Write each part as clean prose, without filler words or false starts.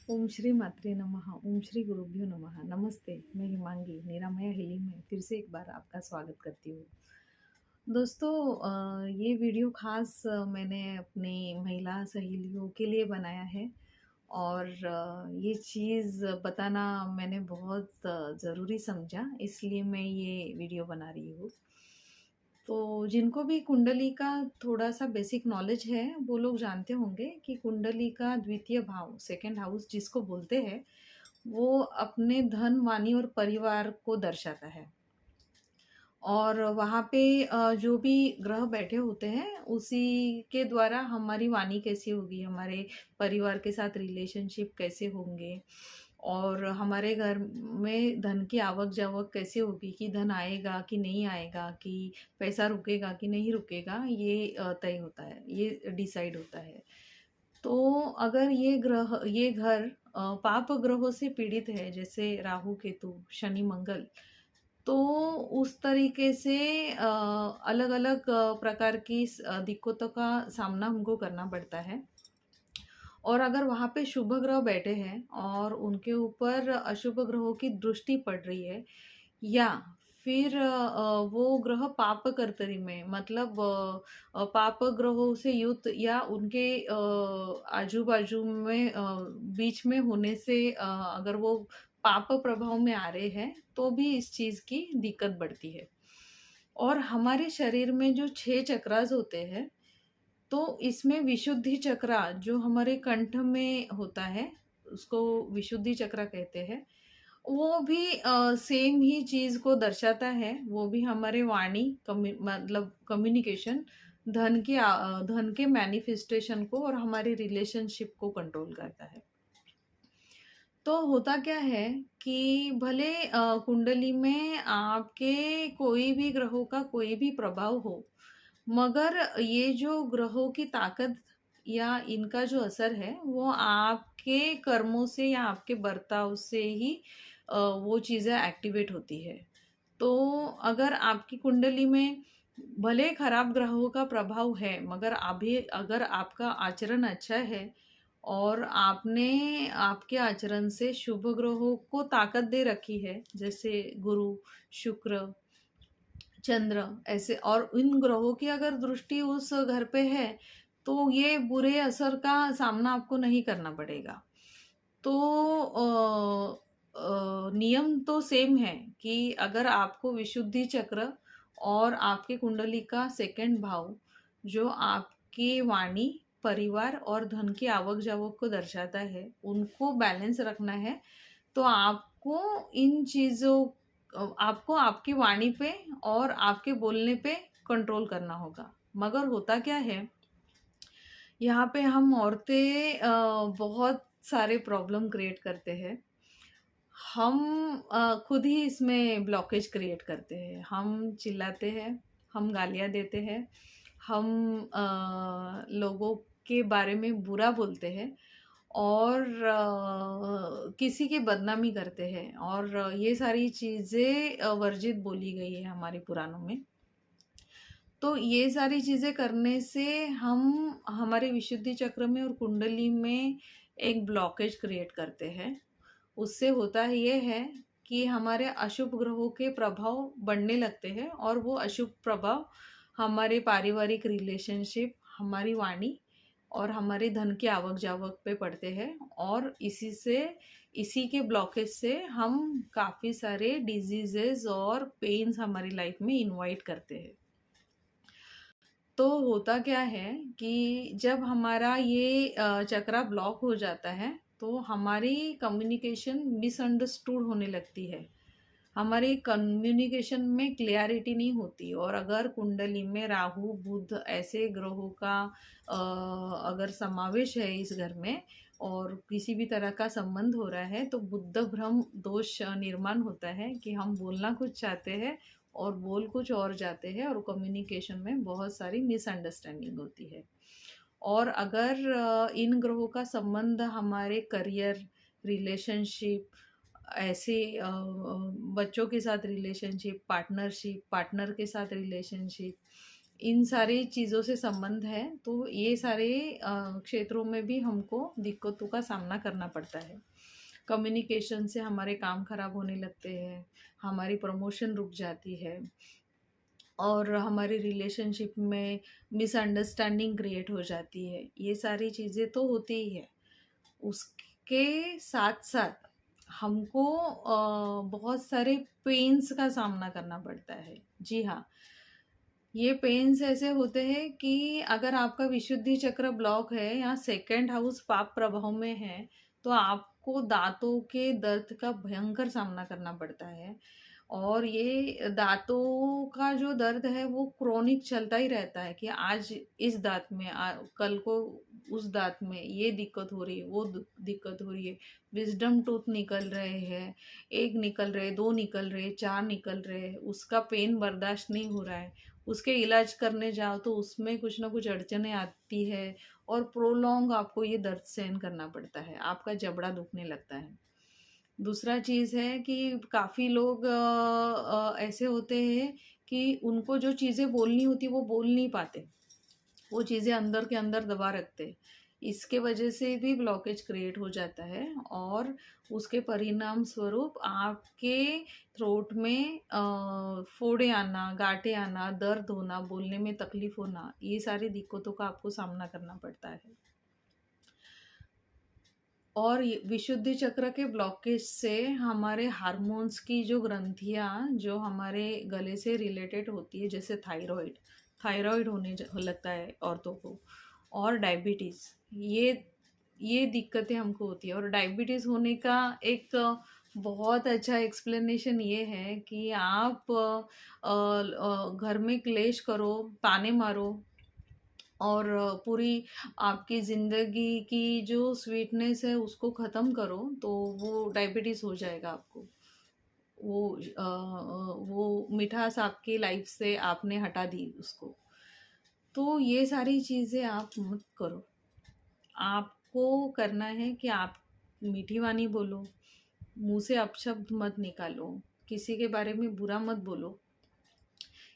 ओम श्री मात्रे नमः। ओम श्री गुरुभ्यो नमः। नमस्ते, मैं हिमांगी निरामया हीलिंग में फिर से एक बार आपका स्वागत करती हूँ। दोस्तों, ये वीडियो खास मैंने अपनी महिला सहेलियों के लिए बनाया है और ये चीज़ बताना मैंने बहुत ज़रूरी समझा, इसलिए मैं ये वीडियो बना रही हूँ। तो जिनको भी कुंडली का थोड़ा-सा बेसिक नॉलेज है, वो लोग जानते होंगे कि कुंडली का द्वितीय भाव, सेकंड हाउस जिसको बोलते हैं, वो अपने धन, वाणी और परिवार को दर्शाता है। और वहाँ पे जो भी ग्रह बैठे होते हैं, उसी के द्वारा हमारी वाणी कैसी होगी, हमारे परिवार के साथ रिलेशनशिप कैसे होंगे और हमारे घर में धन की आवक-जावक कैसे होगी, कि धन आएगा कि नहीं आएगा, कि पैसा रुकेगा कि नहीं रुकेगा, ये तय होता है, ये डिसाइड होता है। तो अगर ये घर पाप ग्रहों से पीड़ित है, जैसे राहु, केतु, शनि, मंगल, तो उस तरीके से अलग-अलग प्रकार की दिक्कतों का सामना हमको करना पड़ता है। और अगर वहाँ पे शुभ ग्रह बैठे हैं और उनके ऊपर अशुभ ग्रहों की दृष्टि पड़ रही है, या फिर वो ग्रह पाप कर्तरी में, मतलब पाप ग्रहों से युक्त या उनके आजू-बाजू में बीच में होने से अगर वो पाप प्रभाव में आ रहे हैं, तो भी इस चीज़ की दिक्कत बढ़ती है। और हमारे शरीर में जो 6 चक्रास होते हैं, तो इसमें विशुद्धि चक्रा जो हमारे कंठ में होता है, उसको विशुद्धि चक्र कहते हैं। वो भी सेम ही चीज़ को दर्शाता है, वो भी हमारे वाणी मतलब कम्युनिकेशन, धन के मैनिफेस्टेशन को और हमारी रिलेशनशिप को कंट्रोल करता है। तो होता क्या है कि भले कुंडली में आपके कोई भी ग्रहों का कोई भी प्रभाव हो, मगर ये जो ग्रहों की ताकत या इनका जो असर है, वो आपके कर्मों से या आपके बर्ताव से ही वो चीज़ें एक्टिवेट होती है। तो अगर आपकी कुंडली में भले खराब ग्रहों का प्रभाव है, मगर अभी अगर आपका आचरण अच्छा है और आपने आपके आचरण से शुभ ग्रहों को ताकत दे रखी है, जैसे गुरु, शुक्र, चंद्र, ऐसे, और इन ग्रहों की अगर दृष्टि उस घर पे है, तो ये बुरे असर का सामना आपको नहीं करना पड़ेगा। तो नियम तो सेम है कि अगर आपको विशुद्धि चक्र और आपकी कुंडली का सेकंड भाव, जो आपकी वाणी, परिवार और धन की आवक-जावक को दर्शाता है, उनको बैलेंस रखना है, तो आपको आपकी वाणी पे और आपके बोलने पे कंट्रोल करना होगा। मगर होता क्या है, यहाँ पे हम औरतें बहुत सारे प्रॉब्लम क्रिएट करते हैं। हम खुद ही इसमें ब्लॉकेज क्रिएट करते हैं। हम चिल्लाते हैं, हम गालियाँ देते हैं, हम लोगों के बारे में बुरा बोलते हैं और किसी की बदनामी करते हैं, और ये सारी चीज़ें वर्जित बोली गई है हमारे पुराणों में। तो ये सारी चीज़ें करने से हम हमारे विशुद्धि चक्र में और कुंडली में एक ब्लॉकेज क्रिएट करते हैं। उससे होता ये है कि हमारे अशुभ ग्रहों के प्रभाव बढ़ने लगते हैं और वो अशुभ प्रभाव हमारे पारिवारिक रिलेशनशिप, हमारी वाणी और हमारे धन की आवक-जावक पे पड़ते हैं, और इसी के ब्लॉकेज से हम काफ़ी सारे डिज़ीज़ेज़ और पेन्स हमारी लाइफ में इनवाइट करते हैं। तो होता क्या है कि जब हमारा ये चक्रा ब्लॉक हो जाता है, तो हमारी कम्युनिकेशन मिसअंडरस्टूड होने लगती है। हमारी कम्युनिकेशन में क्लियरिटी नहीं होती, और अगर कुंडली में राहु, बुध ऐसे ग्रहों का अगर समावेश है इस घर में और किसी भी तरह का संबंध हो रहा है, तो बुद्ध भ्रम दोष निर्माण होता है कि हम बोलना कुछ चाहते हैं और बोल कुछ और जाते हैं, और कम्युनिकेशन में बहुत सारी मिसअंडरस्टैंडिंग होती है। और अगर इन ग्रहों का संबंध हमारे करियर, रिलेशनशिप, ऐसे बच्चों के साथ रिलेशनशिप, पार्टनरशिप, पार्टनर के साथ रिलेशनशिप, इन सारी चीज़ों से संबंध है, तो ये सारे क्षेत्रों में भी हमको दिक्कतों का सामना करना पड़ता है। कम्युनिकेशन से हमारे काम खराब होने लगते हैं, हमारी प्रमोशन रुक जाती है और हमारी रिलेशनशिप में मिसअंडरस्टैंडिंग क्रिएट हो जाती है। ये सारी चीज़ें तो होती ही है। उसके साथ-साथ हमको बहुत सारे पेन्स का सामना करना पड़ता है। जी हाँ, ये पेन्स ऐसे होते हैं कि अगर आपका विशुद्धि चक्र ब्लॉक है या सेकंड हाउस पाप प्रभाव में है, तो आपको दाँतों के दर्द का भयंकर सामना करना पड़ता है। और ये दाँतों का जो दर्द है वो क्रोनिक चलता ही रहता है कि आज इस दाँत में कल को उस दाँत में ये दिक्कत हो रही है, वो दिक्कत हो रही है। विज़डम टूथ निकल रहे हैं, 1 निकल रहे, 2 निकल रहे, 4 निकल रहे, उसका पेन बर्दाश्त नहीं हो रहा है। उसके इलाज करने जाओ तो उसमें कुछ ना कुछ अड़चनें आती है और प्रोलॉन्ग आपको ये दर्द सहन करना पड़ता है, आपका जबड़ा दुखने लगता है। दूसरा चीज़ है कि काफ़ी लोग ऐसे होते हैं कि उनको जो चीज़ें बोलनी होती है वो बोल नहीं पाते, वो चीज़ें अंदर के अंदर दबा रखते हैं। इसके वजह से भी ब्लॉकेज क्रिएट हो जाता है और उसके परिणाम स्वरूप आपके थ्रोट में फोड़े आना, गांठें आना, दर्द होना, बोलने में तकलीफ होना, ये सारी दिक्कतों का आपको सामना करना पड़ता है। और ये विशुद्धि चक्र के ब्लॉकेज से हमारे हार्मोन्स की जो ग्रंथियाँ जो हमारे गले से रिलेटेड होती है, जैसे थायराइड थायराइड लगता है औरतों को, और डायबिटीज़, ये दिक्कतें हमको होती है। और डायबिटीज़ होने का एक बहुत अच्छा एक्सप्लेनेशन ये है कि आप घर में क्लेश करो, ताने मारो और पूरी आपकी ज़िंदगी की जो स्वीटनेस है उसको ख़त्म करो, तो वो डायबिटीज़ हो जाएगा आपको। वो मिठास आपकी लाइफ से आपने हटा दी उसको। तो ये सारी चीज़ें आप मत करो। आपको करना है कि आप मीठी वाणी बोलो, मुँह से अपशब्द मत निकालो, किसी के बारे में बुरा मत बोलो।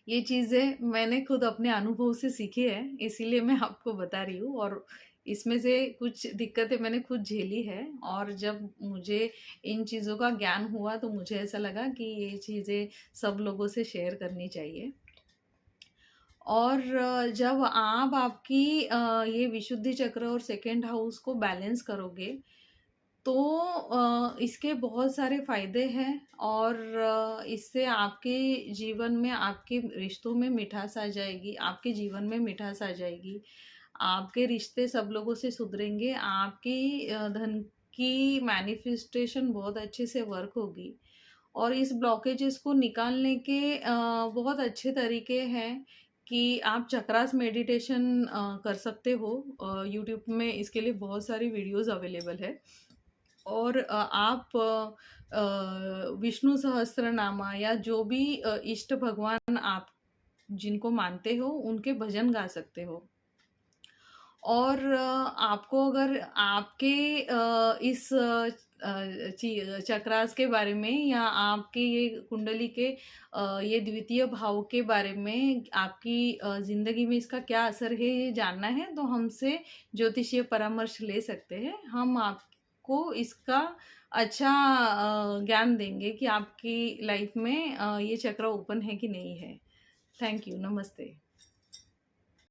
ये चीज़ें मैंने खुद अपने अनुभव से सीखी है, इसीलिए मैं आपको बता रही हूँ। और इसमें से कुछ दिक्कतें मैंने खुद झेली है और जब मुझे इन चीज़ों का ज्ञान हुआ तो मुझे ऐसा लगा कि ये चीज़ें सब लोगों से शेयर करनी चाहिए। और जब आप आपकी ये विशुद्धि चक्र और सेकंड हाउस को बैलेंस करोगे तो इसके बहुत सारे फ़ायदे हैं और इससे आपके जीवन में, आपके रिश्तों में मिठास आ जाएगी, आपके जीवन में मिठास आ जाएगी। आपके रिश्ते सब लोगों से सुधरेंगे, आपकी धन की मैनिफेस्टेशन बहुत अच्छे से वर्क होगी। और इस ब्लॉकेजेस को निकालने के बहुत अच्छे तरीके हैं कि आप चक्रास मेडिटेशन कर सकते हो। यूट्यूब में इसके लिए बहुत सारी वीडियोज़ अवेलेबल है। और आप विष्णु सहस्त्रनामा या जो भी इष्ट भगवान आप जिनको मानते हो उनके भजन गा सकते हो। और आपको अगर आपके इस चक्रास के बारे में या आपके ये कुंडली के ये द्वितीय भाव के बारे में, आपकी ज़िंदगी में इसका क्या असर है ये जानना है, तो हमसे ज्योतिषीय परामर्श ले सकते हैं। हम आपको इसका अच्छा ज्ञान देंगे कि आपकी लाइफ में ये चक्र ओपन है कि नहीं है। Thank you. नमस्ते।